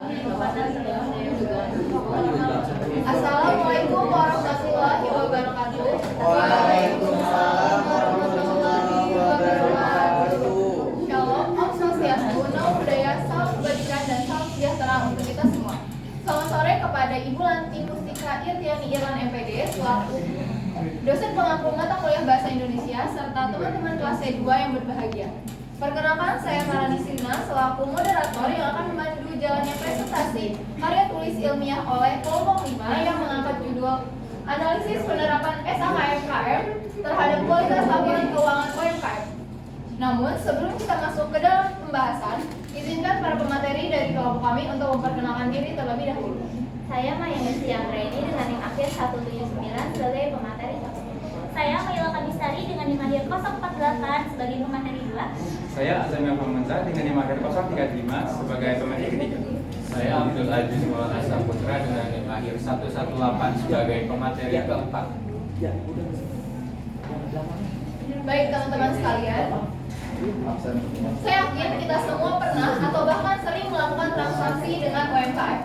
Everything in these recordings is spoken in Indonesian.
Assalamualaikum warahmatullahi wabarakatuh. Waalaikumsalam warahmatullahi wabarakatuh. Shalom, Om Swastiastu, Namo Buddhaya, salam kebajikan dan salam sejahtera untuk kita semua. Selamat sore kepada Ibu Lanti Mustika Irtiani Irwan MPD selaku dosen pengampu mata kuliah Bahasa Indonesia serta teman-teman kelas C2 yang berbahagia. Perkenalkan, saya Marani Sirna selaku moderator yang akan memandu jalannya presentasi karya tulis ilmiah oleh kelompok 5 yang mengangkat judul Analisis Penerapan SAKMKM terhadap Kualitas Laporan Keuangan UMKM. Namun, sebelum kita masuk ke dalam pembahasan, izinkan para pemateri dari kelompok kami untuk memperkenalkan diri terlebih dahulu. Saya Maya Mesri Anggraini dengan NIM akhir 179 sebagai pemateri 1. Saya Maila Kamisari dengan NIM akhir 048 sebagai pemateri 2. Saya Azamil Famanza dengan NIM akhir 035 sebagai pemateri ketiga. Saya Abdul Aziz Maulana Saputra dengan NIM akhir 118 sebagai pemateri keempat. Baik teman-teman sekalian, saya yakin kita semua pernah atau bahkan sering melakukan transaksi dengan UMKM.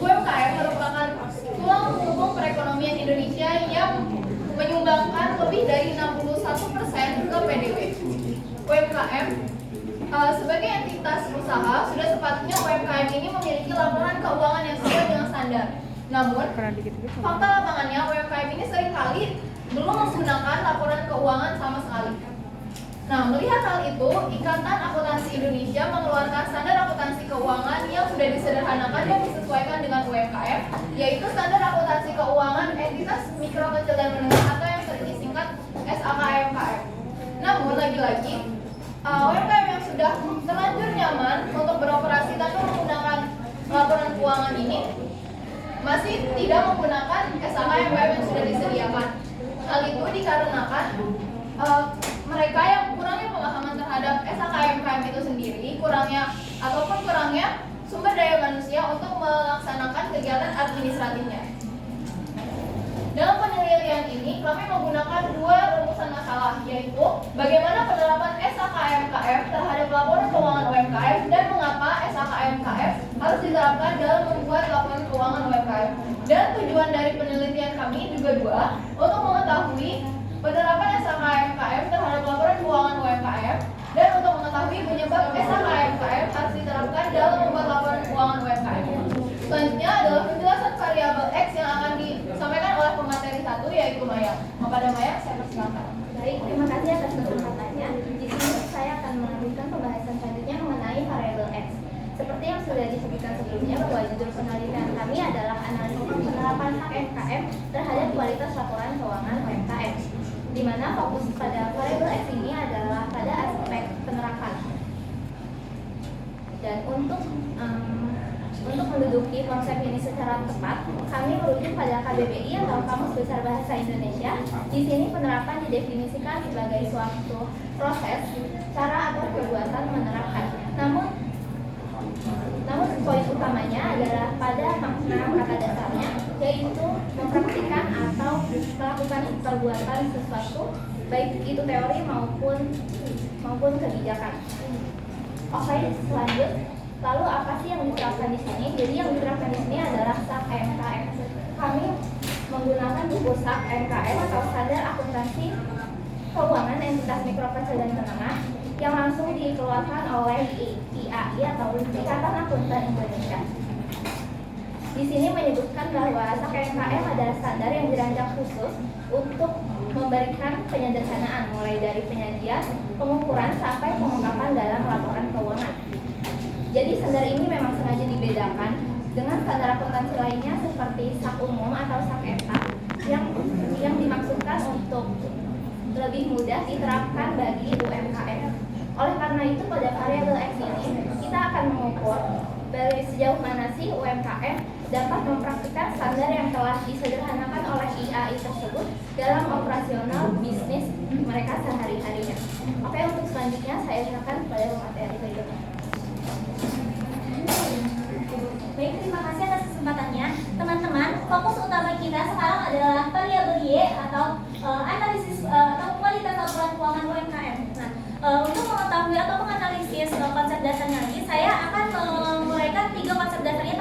UMKM merupakan tulang punggung perekonomian Indonesia yang menyumbangkan lebih dari 61% ke PDB. UMKM sebagai entitas usaha, sudah sepatutnya UMKM ini memiliki laporan keuangan yang sesuai dengan standar. Namun, fakta lapangannya UMKM ini seringkali belum menggunakan laporan keuangan sama sekali. Nah, melihat hal itu, Ikatan Akuntansi Indonesia mengeluarkan standar akuntansi keuangan yang sudah disederhanakan dan disesuaikan dengan UMKM, yaitu standar akuntansi keuangan entitas mikro, kecil, dan menengah atau yang sering disingkat SAKMKM. Namun, lagi-lagi, UMKM yang sudah terlanjur nyaman untuk beroperasi tanpa menggunakan laporan keuangan ini masih tidak menggunakan SAKMKM yang sudah disediakan. Hal itu dikarenakan mereka yang kurangnya pemahaman terhadap SAKMKM itu sendiri, kurangnya sumber daya manusia untuk melaksanakan kegiatan administratifnya. Dalam penelitian ini, kami menggunakan dua rumusan masalah, yaitu bagaimana penerapan SAKMKM terhadap laporan keuangan UMKM dan mengapa SAKMKM harus diterapkan dalam membuat laporan keuangan UMKM. Dan tujuan dari penelitian kami juga dua, untuk mengetahui penerapan SAKMKM terhadap laporan keuangan UMKM dan untuk mengetahui penyebab SAKMKM harus diterapkan dalam membuat laporan keuangan UMKM. Selanjutnya adalah penjelasan variabel X yang akan disampaikan oleh pemateri 1, yaitu Maya. Kepada Maya, saya persilakan. Baik, terima kasih atas kesempatannya. Di sini saya akan melanjutkan pembahasan selanjutnya mengenai variabel X. Seperti yang sudah disebutkan sebelumnya, bahwa judul penelitian kami adalah analisis penerapan HKMKM terhadap kualitas laporan keuangan UMKM, di mana fokus pada variabel X ini adalah pada aspek penerapan. Dan untuk menduduki konsep ini secara tepat, kami merujuk pada KBBI atau Kamus Besar Bahasa Indonesia. Di sini penerapan didefinisikan sebagai suatu proses, cara atau perbuatan menerapkan. Namun poin utamanya adalah pada makna kata dasarnya, yaitu mempraktikkan atau melakukan perbuatan sesuatu, baik itu teori maupun kebijakan. Oke, lanjut. Lalu apa sih yang diterapkan di sini? Jadi yang diterapkan di sini adalah SAKMKM. Kami menggunakan buku SAKMKM atau Standar Akuntansi Keuangan Entitas Mikro, Kecil, dan Menengah yang langsung dikeluarkan oleh IAI atau Ikatan Akuntan Indonesia. Di sini menyebutkan bahwa SAKMKM adalah standar yang dirancang khusus untuk memberikan penyederhanaan mulai dari penyajian, pengukuran, sampai pengungkapan dalam laporan keuangan. Jadi standar ini memang sengaja dibedakan dengan standar akuntansi lainnya seperti SAK umum atau SAK ETA yang dimaksudkan untuk lebih mudah diterapkan bagi UMKM. Oleh karena itu pada variabel X ini kita akan mengukur dari sejauh mana sih UMKM dapat mempraktikkan standar yang telah disederhanakan oleh IAI tersebut dalam operasional bisnis mereka sehari-harinya. Oke, untuk selanjutnya saya silakan kepada pemateri berikutnya. Baik, terima kasih atas kesempatannya. Teman-teman, fokus utama kita sekarang adalah variabel Y atau analisis atau kualitas laporan keuangan UMKM. Nah, untuk mengetahui atau menganalisis konsep dasarnya lagi, saya akan menguraikan 3 konsep dasarnya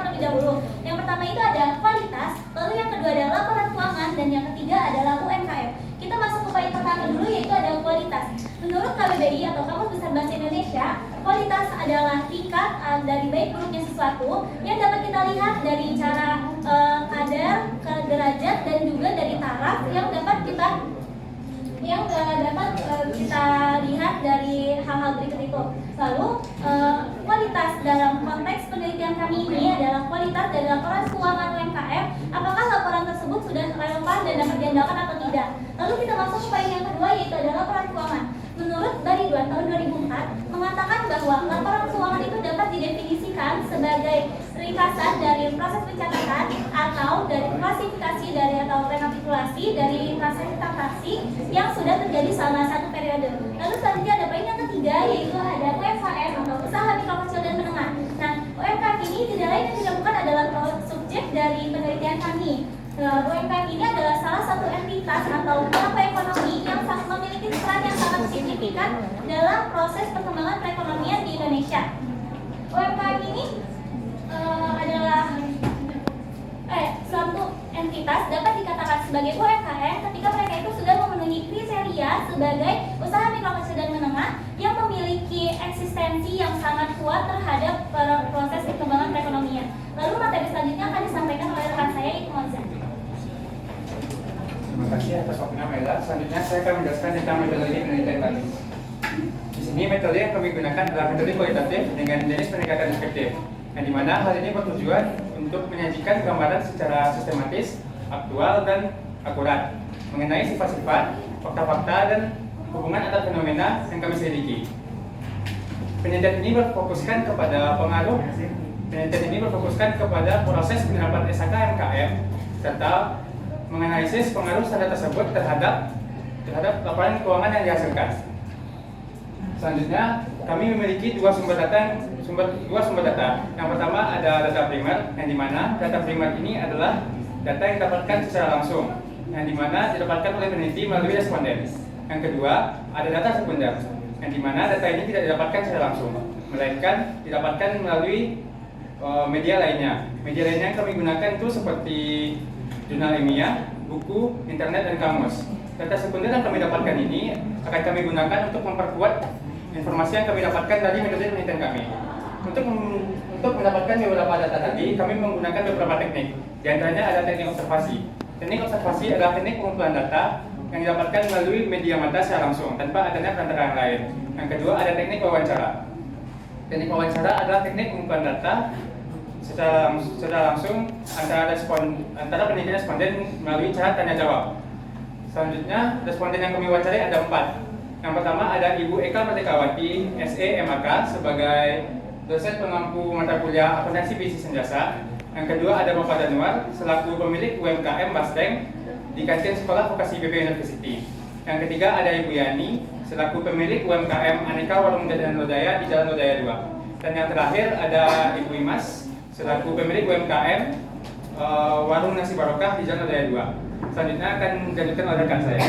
dan yang ketiga adalah UMKM. Kita masuk ke poin pertama dulu, yaitu adalah kualitas. Menurut KBBI atau Kamus Besar Bahasa Indonesia, kualitas adalah tingkat dari baik buruknya sesuatu yang dapat kita lihat dari cara kadar, derajat, dan juga dari taraf yang dapat kita lihat dari hal-hal berikut itu. Lalu kualitas dalam konteks penelitian kami ini adalah kualitas dari laporan keuangan UMKM. Apakah laporan tersebut sudah relevan dan dapat diandalkan atau tidak? Lalu kita masuk ke poin yang kedua, yaitu adalah laporan keuangan. Menurut Bariduan tahun 2004 mengatakan bahwa laporan keuangan itu dapat didefinisikan sebagai ringkasan dari proses pencatatan atau dari klasifikasi dari atau rekapitulasi dari transaksi yang sudah terjadi selama satu periode. Lalu selanjutnya ada poin yang ketiga, yaitu ada UMKM atau usaha mikro kecil dan menengah. Nah, UMKM ini tidak lain yang tidak bukan adalah subjek dari penelitian kami. UMKM ini adalah salah satu entitas atau pelaku ekonomi yang memiliki peran yang sangat signifikan dalam proses perkembangan perekonomian di Indonesia. UMKM ini adalah suatu entitas dapat dikatakan sebagai UMKM ketika mereka itu sudah memenuhi kriteria sebagai usaha mikro kecil dan menengah yang memiliki eksistensi yang sangat kuat terhadap proses perkembangan perekonomian. Lalu materi selanjutnya akan disampaikan oleh rekan saya, Ibu Moza. Terima kasih atas waktunya, Mela. Selanjutnya saya akan menjelaskan tentang metodologi penelitian kami. Di sini metode yang kami gunakan adalah metode kualitatif dengan jenis pendekatan deskriptif, yang dimana hal ini bertujuan untuk menyajikan gambaran secara sistematis, aktual, dan akurat mengenai sifat-sifat, fakta-fakta, dan hubungan antar fenomena yang kami selidiki. Penelitian ini berfokuskan kepada proses penerapan SHK MKM serta menganalisis pengaruh standar tersebut terhadap laporan keuangan yang dihasilkan. Selanjutnya, kami memiliki dua sumber data. Yang pertama ada data primer, yang dimana data primer ini adalah data yang didapatkan secara langsung, yang dimana didapatkan oleh peneliti melalui responden. Yang kedua ada data sekunder, yang dimana data ini tidak didapatkan secara langsung, melainkan didapatkan melalui media lainnya. Media lainnya yang kami gunakan itu seperti jurnal ilmiah, buku, internet, dan kamus. Data sekunder yang kami dapatkan ini akan kami gunakan untuk memperkuat informasi yang kami dapatkan dari metode penelitian kami. Untuk mendapatkan beberapa data tadi, kami menggunakan beberapa teknik. Di antaranya ada teknik observasi. Teknik observasi adalah teknik pengumpulan data yang didapatkan melalui media mata secara langsung tanpa adanya perantara yang lain. Yang kedua ada teknik wawancara. Teknik wawancara adalah teknik pengumpulan data secara langsung antara peneliti dan responden melalui cara tanya jawab. Selanjutnya, responden yang kami wawancarai ada 4. Yang pertama ada Ibu Eka Merdekawati, SE MAK sebagai dosen pengampu mata kuliah akuntansi bisnis dan jasa. Yang kedua ada Bapak Danuar selaku pemilik UMKM Basdeng di kantin sekolah vokasi IPB University. Yang ketiga ada Ibu Yani selaku pemilik UMKM Aneka Warung dan Lodaya di Jalan Lodaya 2. Dan yang terakhir ada Ibu Imas selaku pemilik UMKM Warung Nasi Barokah di Jalan Lodaya 2. Selanjutnya akan dilanjutkan oleh rekan saya.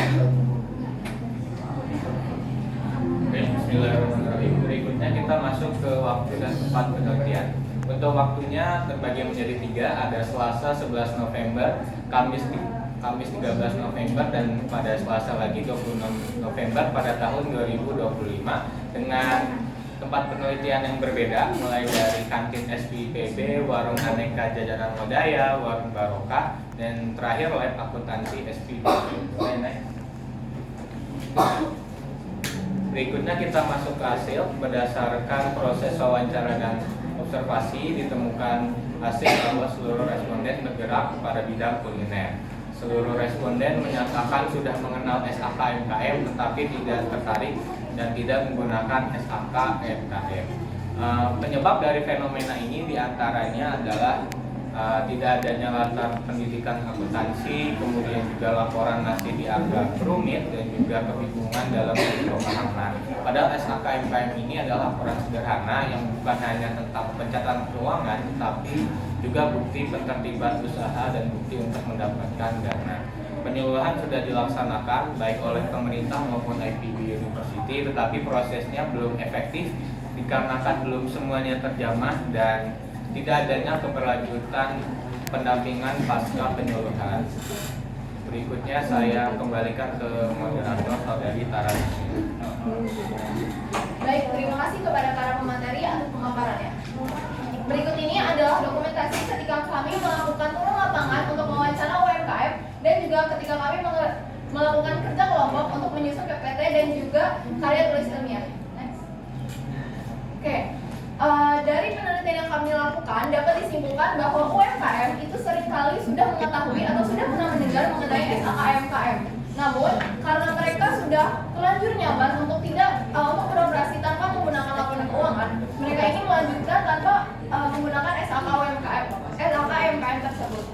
Oke, bismillahirrahmanirrahim. Berikutnya kita masuk ke waktu dan tempat penelitian. Untuk waktunya terbagi menjadi 3, ada Selasa 11 November, Kamis 13 November, dan pada Selasa lagi 26 November pada tahun 2025 dengan tempat penelitian yang berbeda, mulai dari kantin SPIPB, warung aneka jajanan Lodaya, warung Barokah, dan terakhir lab akuntansi SPIPB. Berikutnya kita masuk ke hasil. Berdasarkan proses wawancara dan observasi ditemukan hasil bahwa seluruh responden bergerak pada bidang kuliner. Seluruh responden menyatakan sudah mengenal SHK MKM tetapi tidak tertarik dan tidak menggunakan SHK MKM. Penyebab dari fenomena ini diantaranya adalah tidak adanya latar pendidikan akuntansi, kemudian juga laporan nasi dianggap rumit dan juga kebingungan dalam pemahaman. Padahal SHK MKM ini adalah laporan sederhana yang bukan hanya tentang pencatatan keuangan, tetapi juga bukti penertiban usaha dan bukti untuk mendapatkan dana. Penyuluhan sudah dilaksanakan baik oleh pemerintah maupun IPB University, tetapi prosesnya belum efektif dikarenakan belum semuanya terjamah dan tidak adanya keberlanjutan pendampingan pasca penyuluhan. Berikutnya saya kembalikan ke moderator Saudari Tara. Baik, terima kasih kepada para pemateri atas pemaparannya. Berikut ini adalah dokumentasi ketika kami melakukan turun lapangan untuk mewawancara UMKM dan juga ketika kami melakukan kerja kelompok untuk menyusun PPT dan juga karya tulis ilmiah. Next. Oke. Dari penelitian yang kami lakukan dapat disimpulkan bahwa UMKM itu seringkali sudah mengetahui atau sudah pernah mendengar mengenai SHKMKM. Namun karena mereka sudah terlanjur nyaman untuk untuk beroperasi tanpa menggunakan laporan keuangan, mereka ini melanjutkan tanpa menggunakan SHKMKM tersebut.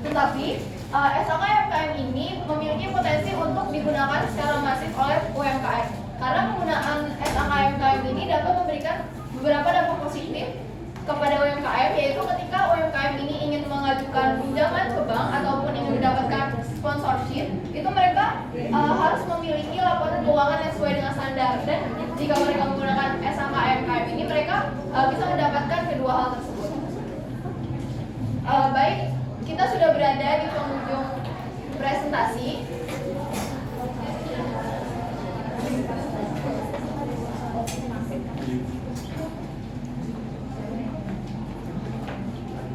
Tetapi SHKMKM ini memiliki potensi untuk digunakan secara masif oleh UMKM. Karena penggunaan SHKMKM ini dapat memberikan beberapa dampak positif kepada UMKM, yaitu ketika UMKM ini ingin mengajukan pinjaman ke bank ataupun ingin mendapatkan sponsorship, itu mereka harus memiliki laporan keuangan yang sesuai dengan standar. Dan jika mereka menggunakan SHKMKM ini, mereka bisa mendapatkan kedua hal tersebut. Baik, kita sudah berada di penghujung presentasi.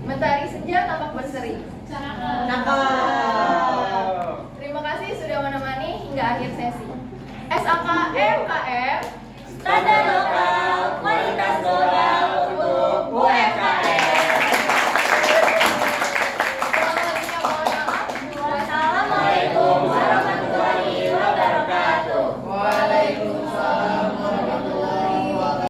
Mentari senja tampak berseri. Terima kasih sudah menemani hingga akhir sesi. SHKMKM Tanda lokal.